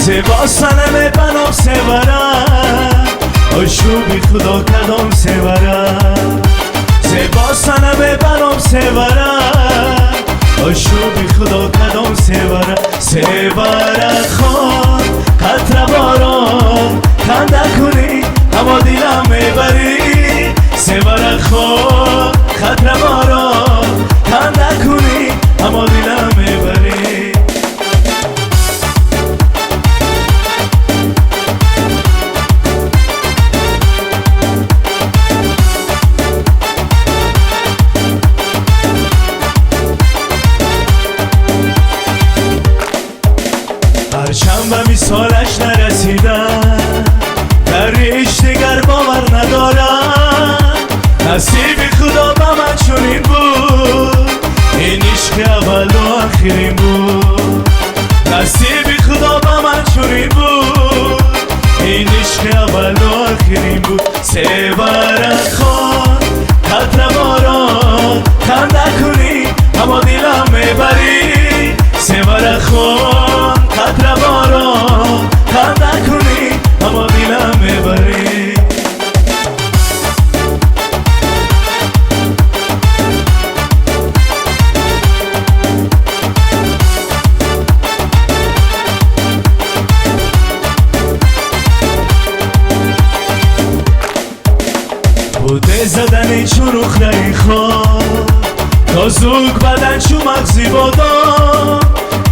زیبا سنم بنام سورم آشو بی خدا کدام سورم زیبا سنم بنام سورم آشو بی خدا کدام سورم سورم خان قطر باران خنده کنی اما دیلم میبری سورم خان قطر باران خنده کنی اما دیلم میبری هرچند به مثالش نرسیدم در ریش دیگر باور ندارم نصیب خدا به من چنین بود این عشق اول و آخرین بود نصیب خدا به من چنین بود این عشق اول و آخرین بود سورم خان قطر باران خنده کنی اما دیلم میبری سورم خان قطر باران خنده کنی اما دیلم میبری بوده زدن چروخ رای خواه تا زوگ بدن چو مغزی بادا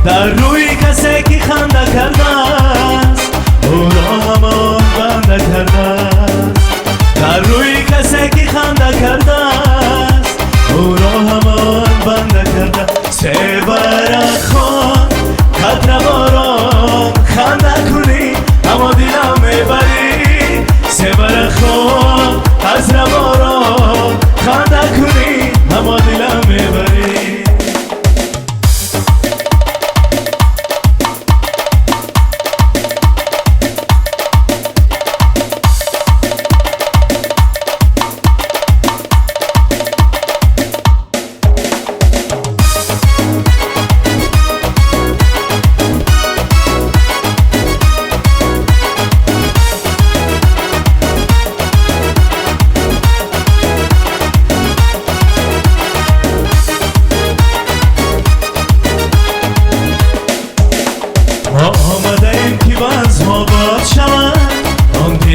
در روی کسی که خنده کرده است او را همان بنده کرده است در روی کسی که خنده کرده است او را همان بنده کرده سورم خان قطر باران خنده کنی اما دیلم میبری سورم خان قطر باران خنده کنی اما دیلم میبری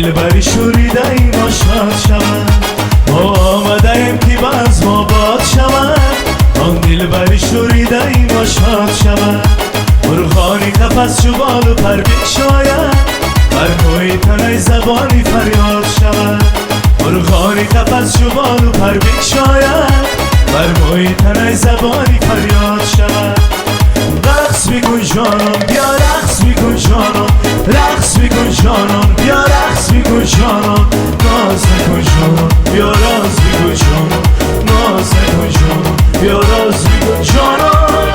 دلبری شوریده ای ما شاد شود ما آمدهیم که باز ما باد شود آن دلبری شوریده ای ما شاد شود مرغانی قفس چو بال و پر بگشاید بر موی تنه زبانی فریاد شود مرغانی قفس چو بال و پر بگشاید بر موی تنه زبانی فریاد شود رقص بکن جانم بیا رقص بکن جانم رقص بکن جانم بیا رقص بکن جانم ناز نکن جانم بیا راز بکن جانم ناز نکن جانم بیا راز بکن جانم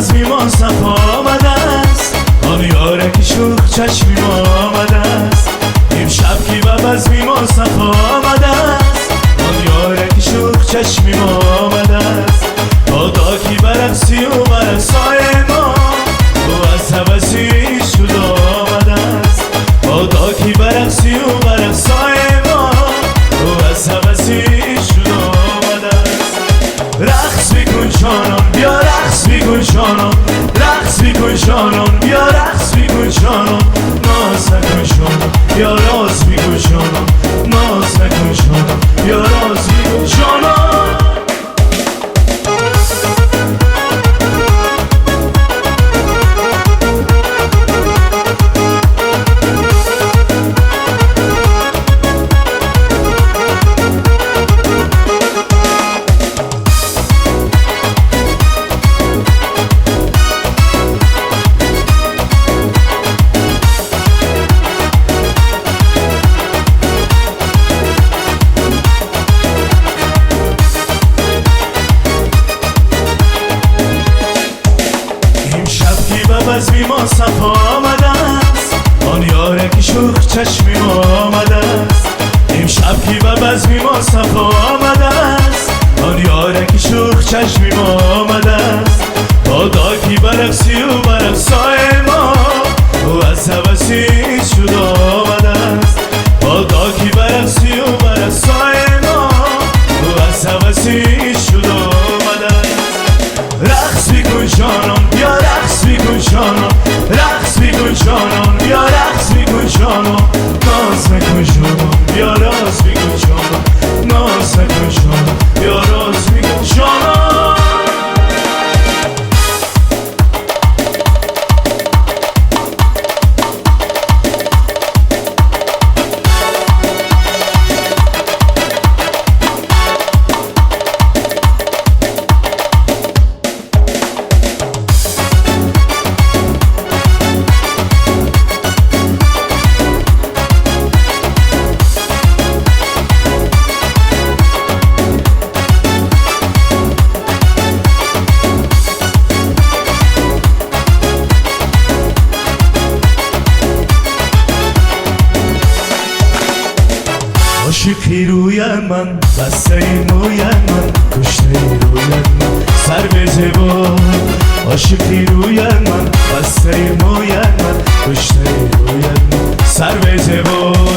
بزمی ما صفا آمده است آن یاره که شوخ چشمی ما آمده است امشب که به بزمی ما صفا آمده است آن یاره که شوخ چشمی ما آمده است بادا که برقصی و برقصای ما او از حوثی شده آمده است بادا که برقصی و برقصای ما او از حوثی شده آمده است رقص بکن جانم بیا رقص بکن جانم رقص بکن جانم بیا رقص بکن جانم ناز نکن جانم بیا راز بکن جانم ناز نکن جانم بیا راز بکن جانم ما صفا آمده است آن یاره که شوخ چشمی آمده است امشب که و بزمی ما صفا آمده است آن یاره که شوخ چشمی آمده است بادا که برقصی و برقصای ما او از حوثی شد آمده است بادا که برقصی و برقصای ما او از حوثی شد آمده است رقص بیکن جانم بیا رقص بیکن جانم رقص بیکن جانم بیا رقص بیکن جانم ناز نکن جانم بیا راز بیکن جانم ناز نکن جانم بیا راز بیکن جانم عاشقی روی من بسته موی من کشته روی من سر به زبان عاشقی روی من بسته موی من کشته روی من سر به زبان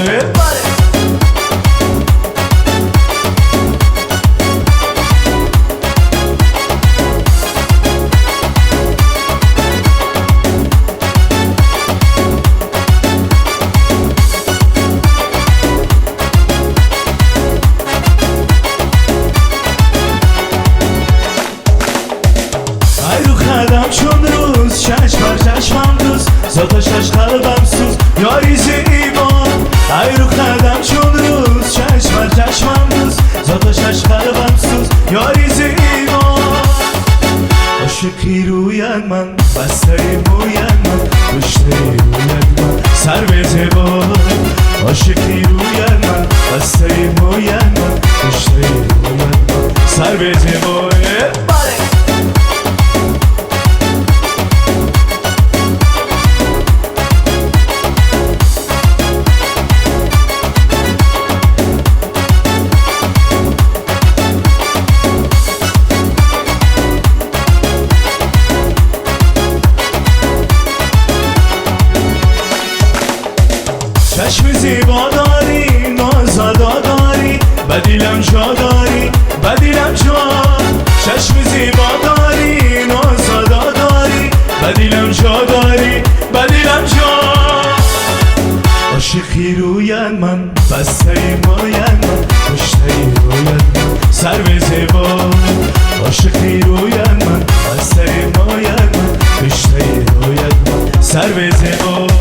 چون روز چشم بر چشمم دوز زاتشش قلبم سوز یاری زیبان ای رو خدم چون روز چشم بر چشمم دوز زاتشش قلبم سوز یاری زیبان عاشقی روی من بسته موی من کشته روی من سر به زبان عاشقی روی من بسته موی من کشته روی من سر به زبان چشم زیبا داری نازادا داری بدیلم جا داری بدیلم جا چشم زیبا داری نازادا داری بدیلم جا داری بدیلم جا عاشقی روی من بسته موی من کشته روی من سر به زبان عاشقی روی من بسته موی من کشته روی من سر به زبان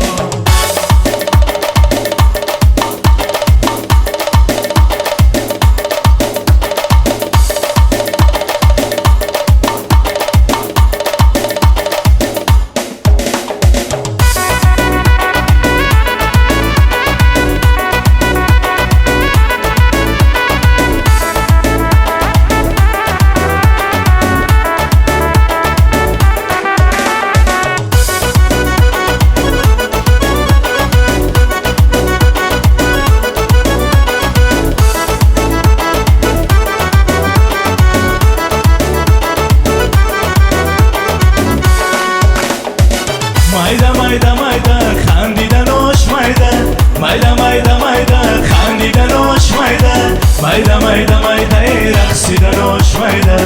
mayda mayda خندیدن آش mayda mayda mayda mayda خندیدن آش mayda mayda mayda mayda رقصیدن آش mayda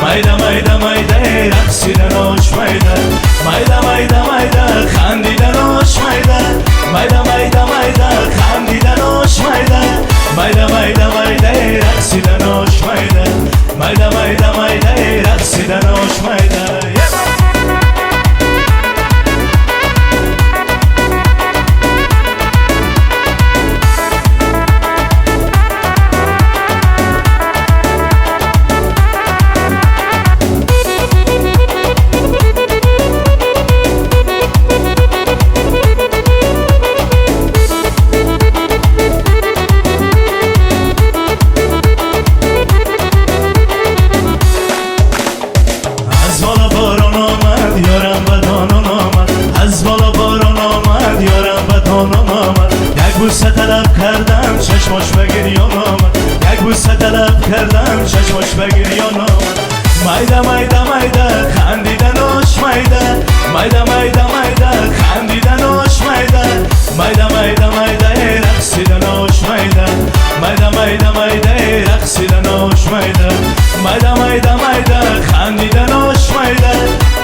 mayda mayda mayda رقصیدن آش mayda mayda mayda mayda خندیدن آش mayda mayda mayda mayda خندیدن آش mayda mayda mayda mayda رقصیدن آش mayda mayda mayda mayda رقصیدن آش mayda کردم چشمش بگیر یا نامد مایده مایده مایده خندیدنش مایده مایده مایده مایده خندیدنش مایده مایده مایده مایده رقصیدنش مایده مایده مایده مایده رقصیدنش مایده مایده مایده مایده خندیدنش مایده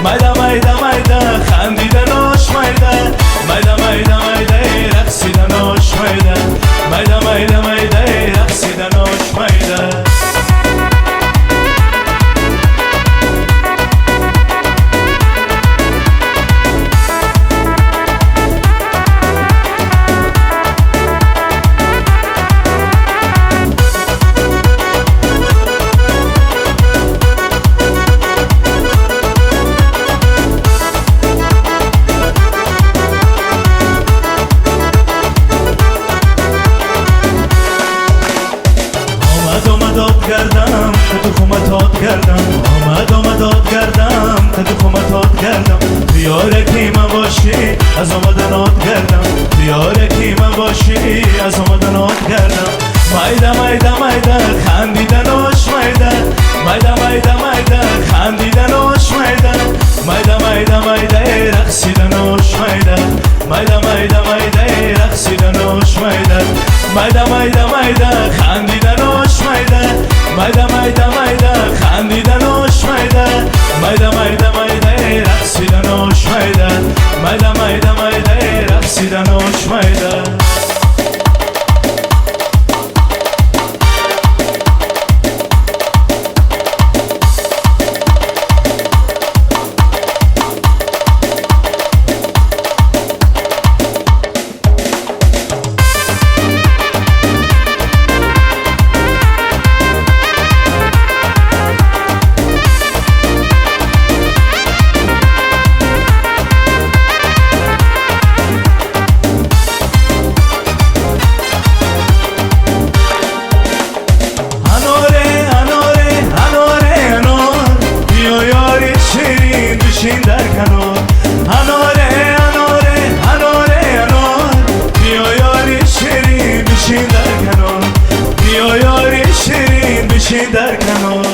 مایده مایده مایده خندیدنش مایده مایده مایده مایده رقصیدنش مایده مایده مایده مایده رقصیدنش مایده داد کردم که تو خمتات کردم آمد داد کردم که تو خمتات کردم بیاره کی من باشی از آمدنات کردم بیاره کی من باشی از آمدنات کردم مایده مایده مایده خندیدنش مایده مایده مایده مایده خندیدنش مایده مایده مایده مایده رقصیدنش مایده مایده مایده مایده رقصیدنش مایده مایده مایده مایده خندیدنش مایده مایده مایده مایده خندیدنش مایده مایده مایده مایده رقصیدنش مایده مایده مایده مایده رقصیدنش مایده بشین در کنار اناره اناره اناره انار بیا یاری شیرین بشین در کنار بیا یاری شیرین بشین در کنار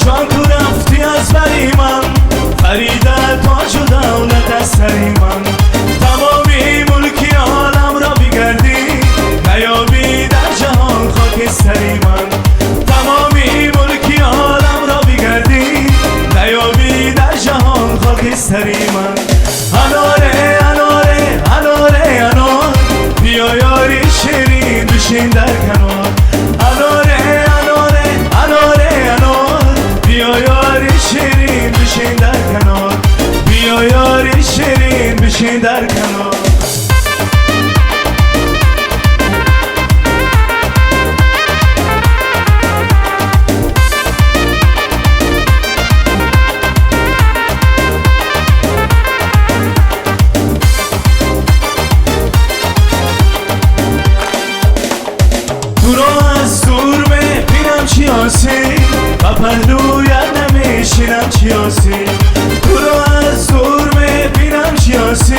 جان تو رفتی از بری من فریده تاج و دولت از سری من تمامی ملکی عالم را بگردی نیابی در جهان خاکستری من تمامی ملکی عالم را بگردی نیابی در جهان خاکستری من اناره اناره اناره انار بیا یاری شیرین بشین در کنار اناره اناره اناره انار بیا یاری شیرین بشین در کنار بیا یاری شیرین بشین در کنار تو رو از دور ببینم چی آسی و پهلویت نمیشینم چی آسی تو رو از دور ببینم چی آسی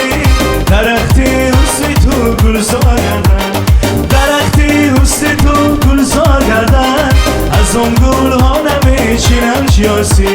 درختی حسنی تو گلزار گردن درختی حسنی تو گلزار گردن از اون گل ها نمیشینم چی آسی